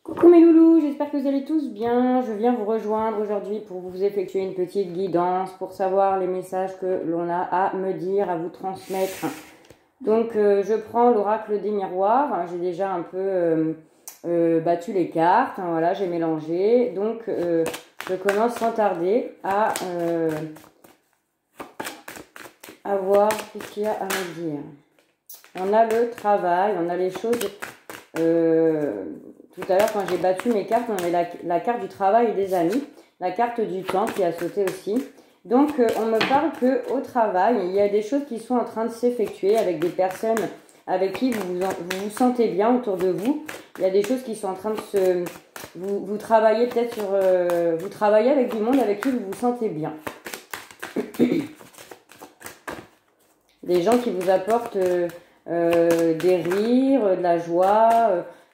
Coucou mes loulous, j'espère que vous allez tous bien. Je viens vous rejoindre aujourd'hui pour vous effectuer une petite guidance pour savoir les messages que l'on a à me dire, à vous transmettre. Donc je prends l'oracle des miroirs. J'ai déjà un peu battu les cartes, hein, voilà, j'ai mélangé. Donc je commence sans tarder à voir ce qu'il y a à me dire. On a le travail, on a les choses... tout à l'heure, quand j'ai battu mes cartes, on avait la carte du travail et des amis, la carte du temps qui a sauté aussi. Donc, on me parle qu'au travail, il y a des choses qui sont en train de s'effectuer avec des personnes avec qui vous vous sentez bien autour de vous. Il y a des choses qui sont en train de se... Vous travaillez peut-être sur... vous travaillez avec du monde avec qui vous vous sentez bien. Des gens qui vous apportent des rires, de la joie...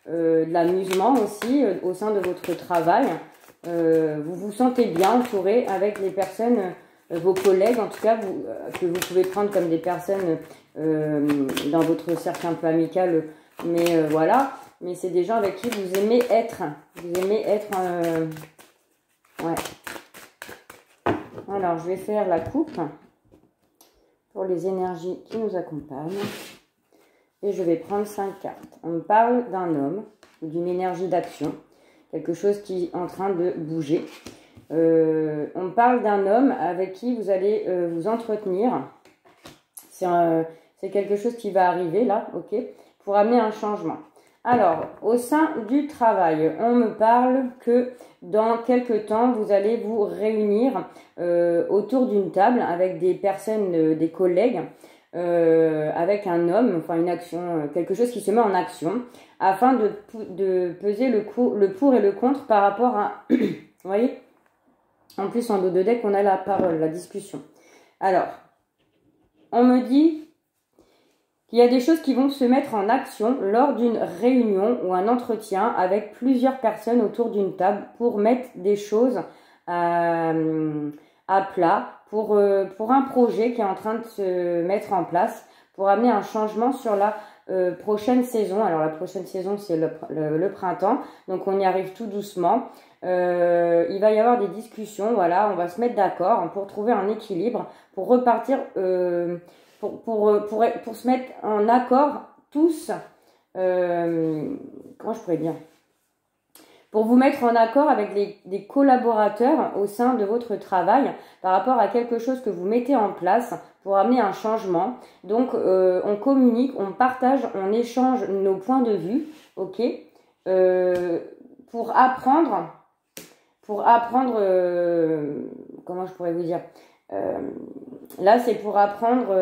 de l'amusement aussi au sein de votre travail. Vous vous sentez bien entouré avec les personnes, vos collègues en tout cas, que vous pouvez prendre comme des personnes dans votre cercle un peu amical, mais voilà. Mais c'est des gens avec qui vous aimez être. Vous aimez être... ouais. Alors, je vais faire la coupe pour les énergies qui nous accompagnent. Et je vais prendre 5 cartes. On me parle d'un homme ou d'une énergie d'action. Quelque chose qui est en train de bouger. On me parle d'un homme avec qui vous allez vous entretenir. C'est quelque chose qui va arriver là, ok, pour amener un changement. Alors, au sein du travail, on me parle que dans quelques temps, vous allez vous réunir autour d'une table avec des personnes, des collègues, avec un homme, enfin une action, quelque chose qui se met en action, afin de peser le pour et le contre par rapport à... Vous voyez? En plus, en dos de deck, on a la parole, la discussion. Alors, on me dit qu'il y a des choses qui vont se mettre en action lors d'une réunion ou un entretien avec plusieurs personnes autour d'une table pour mettre des choses à plat pour un projet qui est en train de se mettre en place pour amener un changement sur la prochaine saison. Alors la prochaine saison, c'est le printemps, donc on y arrive tout doucement. Il va y avoir des discussions, voilà, on va se mettre d'accord pour trouver un équilibre, pour repartir, pour se mettre en accord tous, comment je pourrais dire, pour vous mettre en accord avec des collaborateurs au sein de votre travail par rapport à quelque chose que vous mettez en place pour amener un changement. Donc, on communique, on partage, on échange nos points de vue, ok, pour apprendre, comment je pourrais vous dire, là, c'est pour apprendre,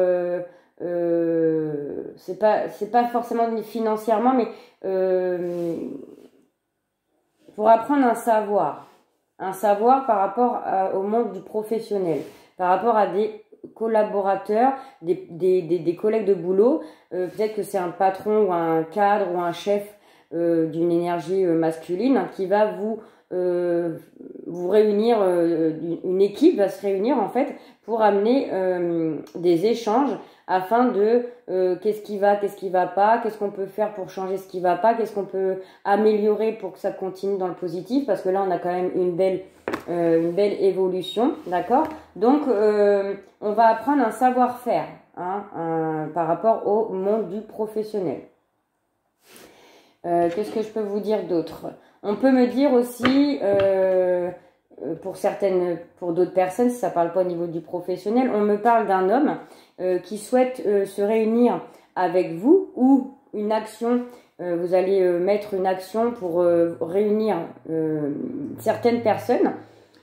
c'est pas forcément financièrement, mais pour apprendre un savoir par rapport au monde du professionnel, par rapport à des collaborateurs, des collègues de boulot, peut-être que c'est un patron ou un cadre ou un chef d'une énergie masculine qui va vous réunir, une équipe va se réunir en fait pour amener des échanges afin de qu'est-ce qui va pas, qu'est-ce qu'on peut faire pour changer ce qui va pas, qu'est-ce qu'on peut améliorer pour que ça continue dans le positif, parce que là on a quand même une belle évolution, d'accord. Donc on va apprendre un savoir-faire par rapport au monde du professionnel. Qu'est-ce que je peux vous dire d'autre? On peut me dire aussi, pour d'autres personnes, si ça parle pas au niveau du professionnel, on me parle d'un homme qui souhaite se réunir avec vous, ou une action, vous allez mettre une action pour réunir certaines personnes,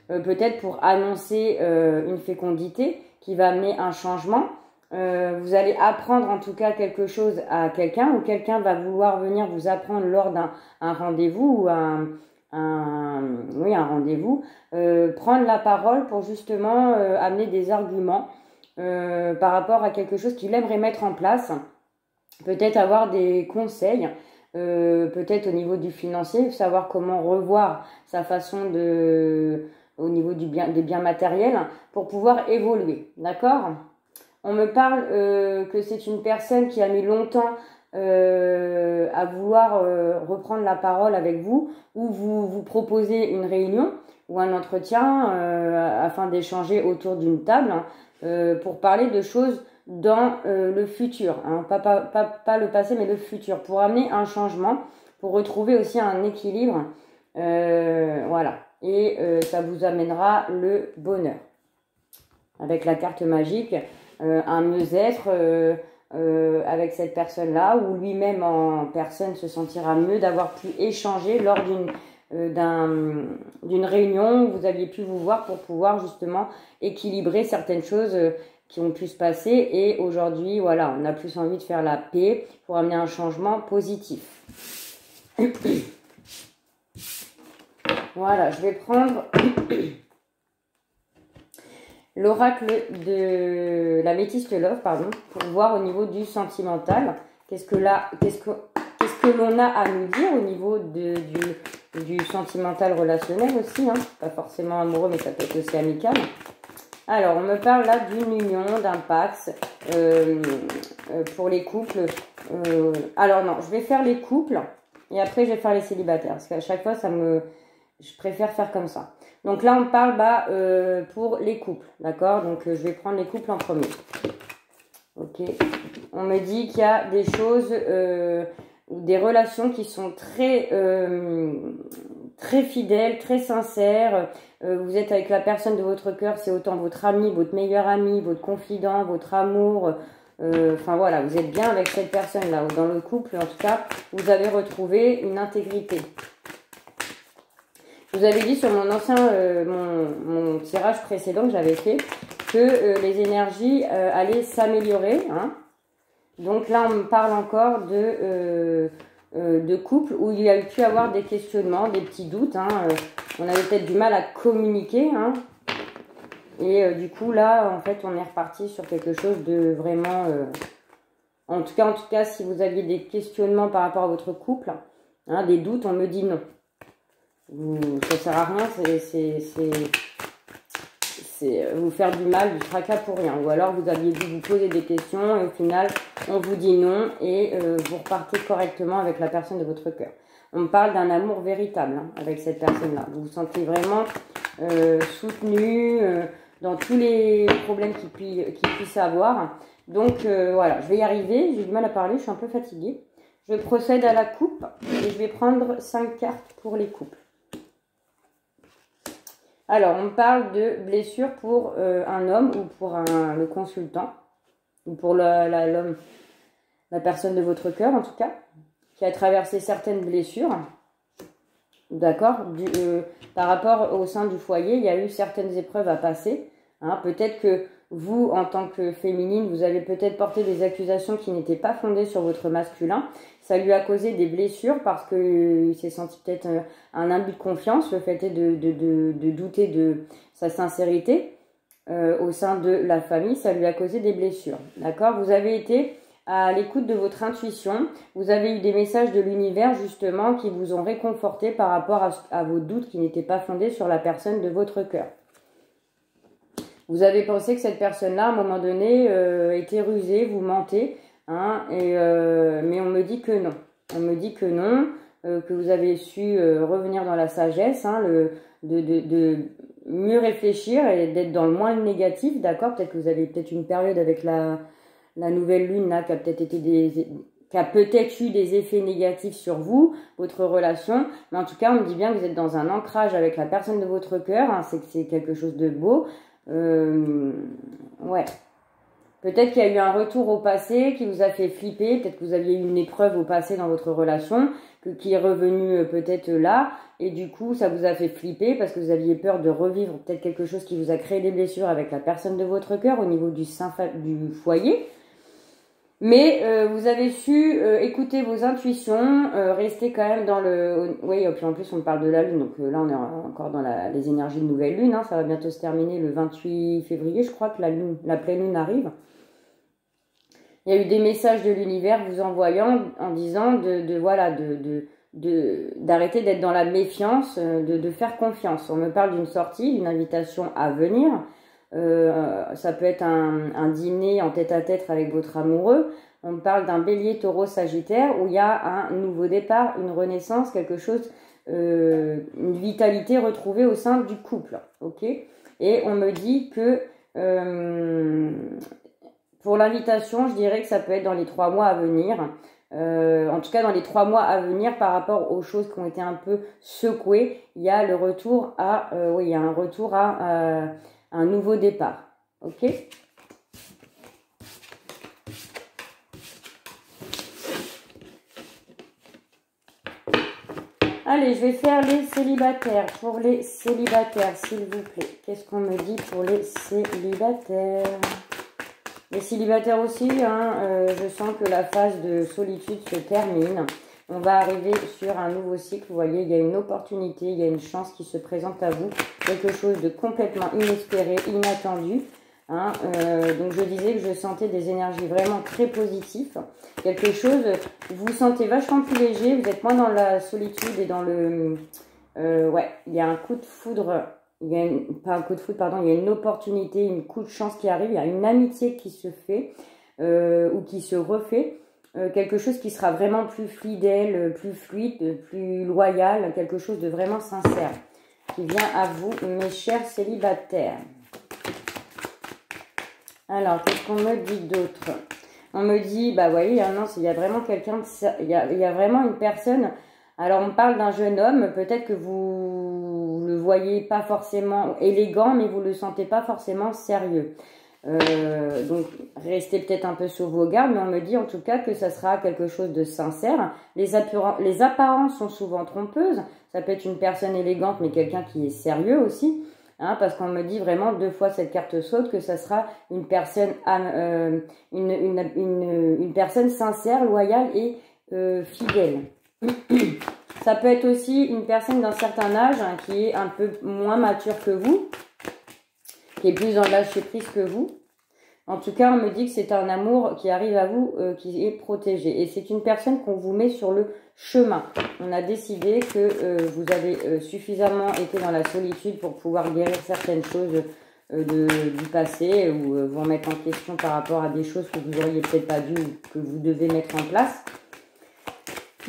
peut-être pour annoncer une fécondité qui va amener un changement. Vous allez apprendre en tout cas quelque chose à quelqu'un, ou quelqu'un va vouloir venir vous apprendre lors d'un rendez-vous ou un rendez-vous, prendre la parole pour justement amener des arguments par rapport à quelque chose qu'il aimerait mettre en place, peut-être avoir des conseils, peut-être au niveau du financier, savoir comment revoir sa façon au niveau des biens matériels pour pouvoir évoluer, d'accord? On me parle que c'est une personne qui a mis longtemps à vouloir reprendre la parole avec vous, ou vous proposer une réunion ou un entretien afin d'échanger autour d'une table, hein, pour parler de choses dans le futur, hein, pas le passé mais le futur, pour amener un changement, pour retrouver aussi un équilibre, voilà, et ça vous amènera le bonheur. Avec la carte magique, un mieux-être avec cette personne-là, ou lui-même en personne se sentira mieux d'avoir pu échanger lors d'une réunion où vous aviez pu vous voir pour pouvoir justement équilibrer certaines choses qui ont pu se passer. Et aujourd'hui, voilà, on a plus envie de faire la paix pour amener un changement positif. Voilà, je vais prendre l'oracle de la métiste Love, pardon, pour voir au niveau du sentimental. Qu'est-ce que l'on a à nous dire au niveau du sentimental relationnel aussi, hein. Pas forcément amoureux, mais ça peut être aussi amical. Alors, on me parle là d'une union, d'un pax pour les couples. Alors non, je vais faire les couples et après je vais faire les célibataires. Parce qu'à chaque fois, je préfère faire comme ça. Donc là, on parle pour les couples, d'accord? Donc, je vais prendre les couples en premier. Ok. On me dit qu'il y a des choses, des relations qui sont très fidèles, très sincères. Vous êtes avec la personne de votre cœur, c'est autant votre ami, votre meilleur ami, votre confident, votre amour. Enfin voilà, vous êtes bien avec cette personne-là. Dans le couple, en tout cas, vous avez retrouvé une intégrité. Je vous avais dit sur mon ancien, mon tirage précédent que j'avais fait, que les énergies allaient s'améliorer, hein. Donc là, on me parle encore de couple où il y a pu avoir des questionnements, des petits doutes, hein. On avait peut-être du mal à communiquer, hein. Et du coup, là, en fait, on est reparti sur quelque chose de vraiment... en tout cas, si vous aviez des questionnements par rapport à votre couple, hein, des doutes, on me dit non. Ça sert à rien, c'est vous faire du mal, du tracas pour rien. Ou alors vous aviez dû vous poser des questions et au final on vous dit non et vous repartez correctement avec la personne de votre cœur. On me parle d'un amour véritable, hein, avec cette personne-là. Vous vous sentez vraiment soutenu dans tous les problèmes qu'il puisse avoir. Donc voilà, je vais y arriver, j'ai du mal à parler, je suis un peu fatiguée. Je procède à la coupe et je vais prendre 5 cartes pour les couples. Alors, on parle de blessure pour un homme ou pour le consultant, ou pour la personne de votre cœur en tout cas, qui a traversé certaines blessures. D'accord, par rapport au sein du foyer, il y a eu certaines épreuves à passer, hein. Peut-être que vous, en tant que féminine, vous avez peut-être porté des accusations qui n'étaient pas fondées sur votre masculin. Ça lui a causé des blessures parce qu'il s'est senti peut-être un abus de confiance. Le fait est de douter de sa sincérité au sein de la famille. Ça lui a causé des blessures. D'accord? Vous avez été à l'écoute de votre intuition. Vous avez eu des messages de l'univers justement qui vous ont réconforté par rapport à vos doutes qui n'étaient pas fondés sur la personne de votre cœur. Vous avez pensé que cette personne-là, à un moment donné, était rusée, vous mentez, hein, mais on me dit que non. On me dit que non, que vous avez su revenir dans la sagesse, hein, de mieux réfléchir et d'être dans le moins négatif, d'accord? Peut-être que vous avez peut-être une période avec la nouvelle lune là qui a peut-être eu des effets négatifs sur vous, votre relation, mais en tout cas, on me dit bien que vous êtes dans un ancrage avec la personne de votre cœur, hein, c'est quelque chose de beau. Ouais. Peut-être qu'il y a eu un retour au passé qui vous a fait flipper. Peut-être que vous aviez eu une épreuve au passé dans votre relation qui est revenue peut-être là. Et du coup, ça vous a fait flipper parce que vous aviez peur de revivre peut-être quelque chose qui vous a créé des blessures avec la personne de votre cœur au niveau du foyer. Mais vous avez su écouter vos intuitions, rester quand même dans le... Oui, et puis en plus on parle de la lune, donc là on est encore dans les énergies de nouvelle lune, hein, ça va bientôt se terminer le 28 février, je crois que la pleine lune arrive. Il y a eu des messages de l'univers vous envoyant en disant d'arrêter d'être dans la méfiance, de faire confiance. On me parle d'une sortie, d'une invitation à venir. Ça peut être un dîner en tête-à-tête avec votre amoureux, On parle d'un bélier, taureau, sagittaire, où il y a un nouveau départ, une renaissance, quelque chose, une vitalité retrouvée au sein du couple. Ok. Et on me dit que pour l'invitation, je dirais que ça peut être dans les 3 mois à venir. En tout cas, dans les 3 mois à venir, par rapport aux choses qui ont été un peu secouées, il y a le retour à, oui, il y a un retour à un nouveau départ. Ok. Allez, je vais faire les célibataires. Pour les célibataires, s'il vous plaît. Qu'est-ce qu'on me dit pour les célibataires? Les célibataires aussi, hein, je sens que la phase de solitude se termine. On va arriver sur un nouveau cycle. Vous voyez, il y a une opportunité, il y a une chance qui se présente à vous. Quelque chose de complètement inespéré, inattendu. Hein, donc je disais que je sentais des énergies vraiment très positives. Quelque chose, vous vous sentez vachement plus léger, vous êtes moins dans la solitude et dans le... ouais, il y a un coup de foudre, pas un coup de foudre, pardon, il y a une opportunité, une coup de chance qui arrive, il y a une amitié qui se fait ou qui se refait. Quelque chose qui sera vraiment plus fidèle, plus fluide, plus loyal, quelque chose de vraiment sincère qui vient à vous, mes chers célibataires. Alors, qu'est-ce qu'on me dit d'autre? On me dit, bah voyez, non, il y a vraiment quelqu'un, il y a vraiment une personne. Alors, on parle d'un jeune homme, peut-être que vous le voyez pas forcément élégant, mais vous le sentez pas forcément sérieux. Donc, restez peut-être un peu sur vos gardes, mais on me dit en tout cas que ça sera quelque chose de sincère. Les apparences sont souvent trompeuses. Ça peut être une personne élégante, mais quelqu'un qui est sérieux aussi. Hein, parce qu'on me dit vraiment 2 fois cette carte saute que ça sera une personne, une personne sincère, loyale et fidèle. Ça peut être aussi une personne d'un certain âge hein, qui est un peu moins mature que vous, qui est plus dans le lâcher prise que vous. En tout cas, on me dit que c'est un amour qui arrive à vous, qui est protégé. Et c'est une personne qu'on vous met sur le chemin. On a décidé que vous avez suffisamment été dans la solitude pour pouvoir guérir certaines choses du passé ou vous remettre en question par rapport à des choses que vous auriez peut-être pas dû ou que vous devez mettre en place.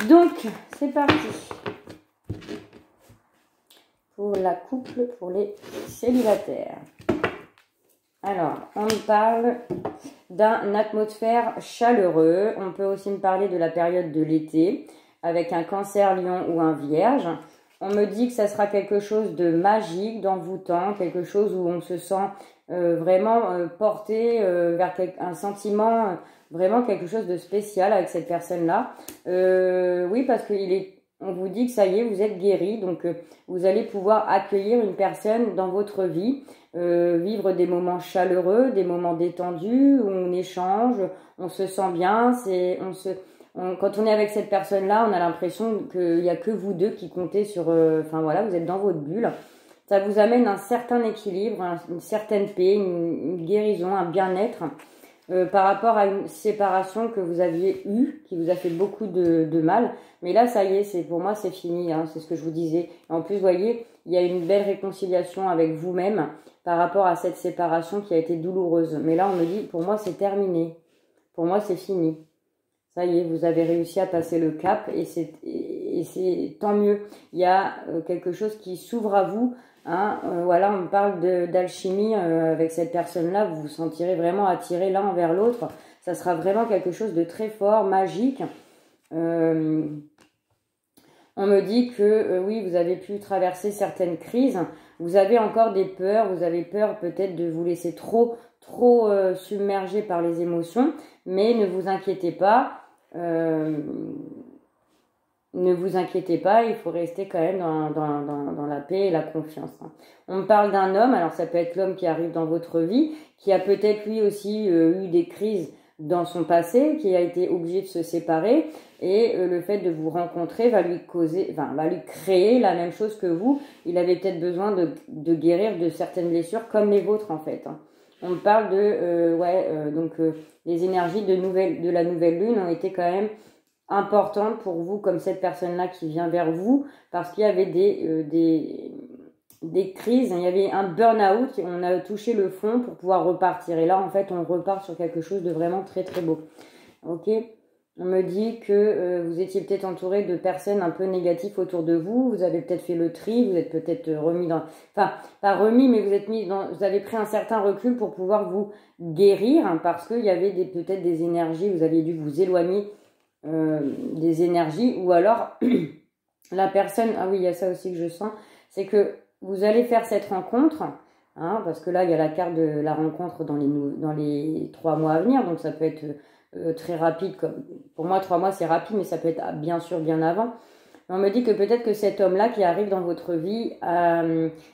Donc, c'est parti. Pour la couple, pour les célibataires. Alors, on me parle d'une atmosphère chaleureux. On peut aussi me parler de la période de l'été avec un cancer, lion ou un vierge. On me dit que ça sera quelque chose de magique, d'envoûtant, quelque chose où on se sent vraiment porté vers un sentiment, vraiment quelque chose de spécial avec cette personne-là. Oui, parce on vous dit que ça y est, vous êtes guéri, donc vous allez pouvoir accueillir une personne dans votre vie, vivre des moments chaleureux, des moments détendus, où on échange, on se sent bien, quand on est avec cette personne-là, on a l'impression qu'il n'y a que vous deux qui comptez sur... Enfin voilà, vous êtes dans votre bulle. Ça vous amène un certain équilibre, une certaine paix, une guérison, un bien-être par rapport à une séparation que vous aviez eue, qui vous a fait beaucoup de mal. Mais là, ça y est, pour moi, c'est fini, hein, c'est ce que je vous disais. Et en plus, vous voyez, il y a une belle réconciliation avec vous-même par rapport à cette séparation qui a été douloureuse. Mais là, on me dit, pour moi, c'est terminé. Pour moi, c'est fini. Ça y est, vous avez réussi à passer le cap et c'est tant mieux. Il y a quelque chose qui s'ouvre à vous. Hein, voilà, on parle d'alchimie avec cette personne-là. Vous vous sentirez vraiment attiré l'un vers l'autre. Ça sera vraiment quelque chose de très fort, magique. On me dit que oui, vous avez pu traverser certaines crises. Vous avez encore des peurs. Vous avez peur peut-être de vous laisser trop submerger par les émotions. Mais ne vous inquiétez pas. Ne vous inquiétez pas, il faut rester quand même dans la paix et la confiance. Hein. On me parle d'un homme, alors ça peut être l'homme qui arrive dans votre vie, qui a peut-être lui aussi eu des crises dans son passé, qui a été obligé de se séparer, et le fait de vous rencontrer va lui créer la même chose que vous. Il avait peut-être besoin de guérir de certaines blessures comme les vôtres en fait. Hein. On me parle les énergies de la nouvelle lune ont été quand même importantes pour vous, comme cette personne-là qui vient vers vous, parce qu'il y avait des crises, il y avait un burn-out, on a touché le fond pour pouvoir repartir. Et là, en fait, on repart sur quelque chose de vraiment très, très beau. ok? On me dit que vous étiez peut-être entouré de personnes un peu négatives autour de vous. Vous avez peut-être fait le tri, vous êtes peut-être remis dans... Enfin, pas remis, mais vous êtes mis dans... Vous avez pris un certain recul pour pouvoir vous guérir, hein, parce qu'il y avait peut-être des énergies, vous aviez dû vous éloigner des énergies, ou alors la personne... Ah oui, il y a ça aussi que je sens, c'est que vous allez faire cette rencontre, hein, parce que là, il y a la carte de la rencontre dans les 3 mois à venir, donc ça peut être... très rapide, comme pour moi 3 mois c'est rapide, mais ça peut être bien sûr bien avant. On me dit que peut-être que cet homme-là qui arrive dans votre vie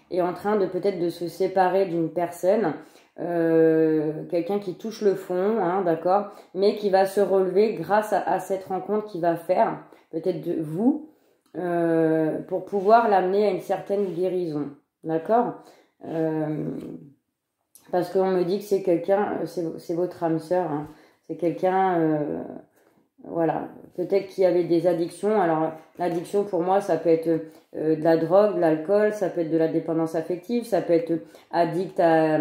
est en train de peut-être de se séparer d'une personne, quelqu'un qui touche le fond, hein, d'accord, mais qui va se relever grâce à cette rencontre qu'il va faire, peut-être de vous, pour pouvoir l'amener à une certaine guérison, d'accord, parce qu'on me dit que c'est quelqu'un, c'est votre âme sœur, hein. C'est quelqu'un, voilà, peut-être qui avait des addictions. Alors, l'addiction, pour moi, ça peut être de la drogue, de l'alcool, ça peut être de la dépendance affective, ça peut être addict à...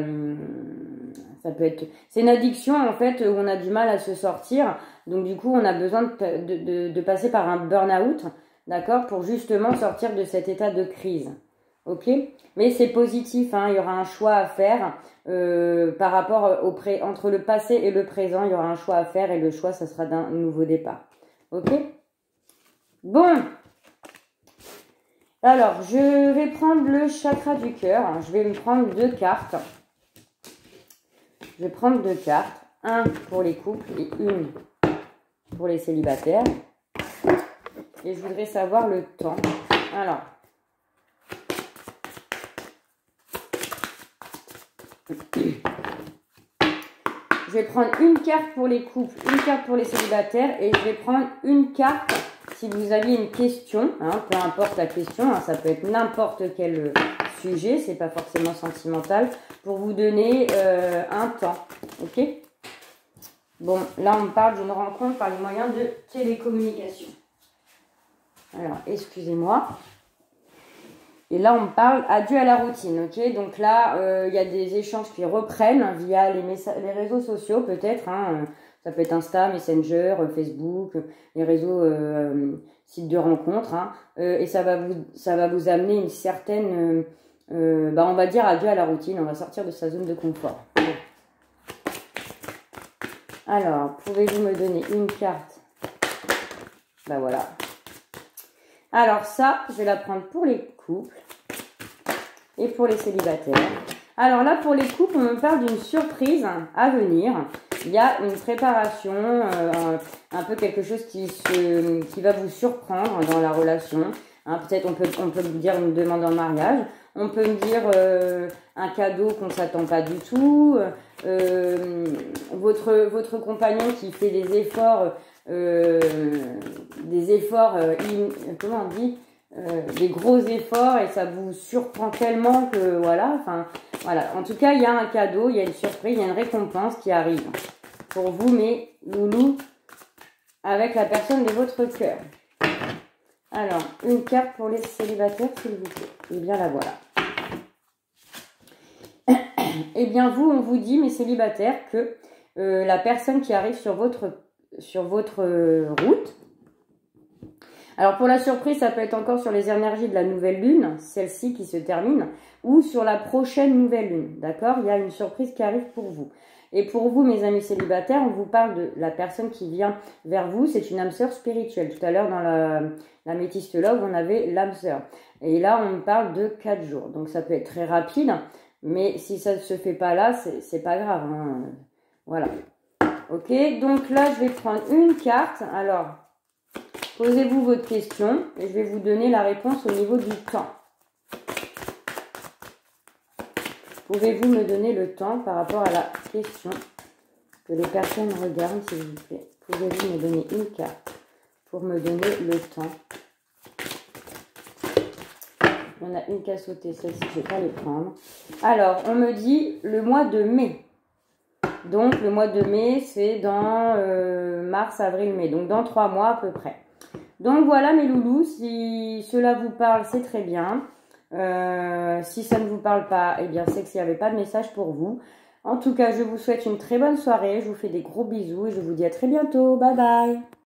ça peut être... C'est une addiction, en fait, où on a du mal à se sortir. Donc, du coup, on a besoin de passer par un burn-out, d'accord, pour justement sortir de cet état de crise. Ok, mais c'est positif, hein, il y aura un choix à faire par rapport entre le passé et le présent, il y aura un choix à faire et le choix, ça sera d'un nouveau départ. Ok, bon, alors je vais prendre le chakra du cœur, je vais me prendre 2 cartes. Je vais prendre 2 cartes, 1 pour les couples et 1 pour les célibataires. Et je voudrais savoir le temps. Alors, je vais prendre une carte pour les couples, une carte pour les célibataires et je vais prendre une carte si vous aviez une question, hein, peu importe la question, hein, ça peut être n'importe quel sujet, c'est pas forcément sentimental, pour vous donner un temps, ok? Bon, là on me parle d'une rencontre par les moyens de télécommunication. Alors, excusez-moi. Et là, on me parle adieu à la routine, ok? Donc là, il y a des échanges qui reprennent via les réseaux sociaux, peut-être. Hein, ça peut être Insta, Messenger, Facebook, les réseaux sites de rencontres. Hein, et ça va vous amener une certaine, on va dire adieu à la routine. On va sortir de sa zone de confort. Alors, pouvez-vous me donner une carte? Ben voilà. Alors ça, je vais la prendre pour les couples et pour les célibataires. Alors là, pour les couples, on me parle d'une surprise à venir. Il y a une préparation, un peu quelque chose qui va vous surprendre dans la relation. Hein, peut-être on peut me dire une demande en mariage. On peut me dire un cadeau qu'on ne s'attend pas du tout. Votre compagnon qui fait des efforts... comment on dit, des gros efforts et ça vous surprend tellement que voilà, en tout cas il y a un cadeau, il y a une surprise, il y a une récompense qui arrive pour vous mes loulous avec la personne de votre cœur. Alors, une carte pour les célibataires s'il vous plaît, et bien la voilà. Et bien vous, on vous dit mes célibataires que la personne qui arrive sur votre route. Alors pour la surprise, ça peut être encore sur les énergies de la nouvelle lune, celle-ci qui se termine, ou sur la prochaine nouvelle lune, d'accord? Il y a une surprise qui arrive pour vous. Et pour vous, mes amis célibataires, on vous parle de la personne qui vient vers vous, c'est une âme sœur spirituelle. Tout à l'heure, dans la Métiste Love, on avait l'âme sœur. Et là, on me parle de 4 jours. Donc ça peut être très rapide, mais si ça ne se fait pas là, c'est pas grave. Hein. Voilà. Ok, donc là, je vais prendre une carte. Alors, posez-vous votre question et je vais vous donner la réponse au niveau du temps. Pouvez-vous me donner le temps par rapport à la question que les personnes regardent, s'il vous plaît? Pouvez-vous me donner une carte pour me donner le temps? Il y en a une qui a sauté, celle-ci, je ne vais pas les prendre. Alors, on me dit le mois de mai. Donc, le mois de mai, c'est dans mars, avril, mai. Donc, dans 3 mois à peu près. Donc, voilà mes loulous. Si cela vous parle, c'est très bien. Si ça ne vous parle pas, eh bien, c'est qu'il n'y avait pas de message pour vous. En tout cas, je vous souhaite une très bonne soirée. Je vous fais des gros bisous et je vous dis à très bientôt. Bye bye.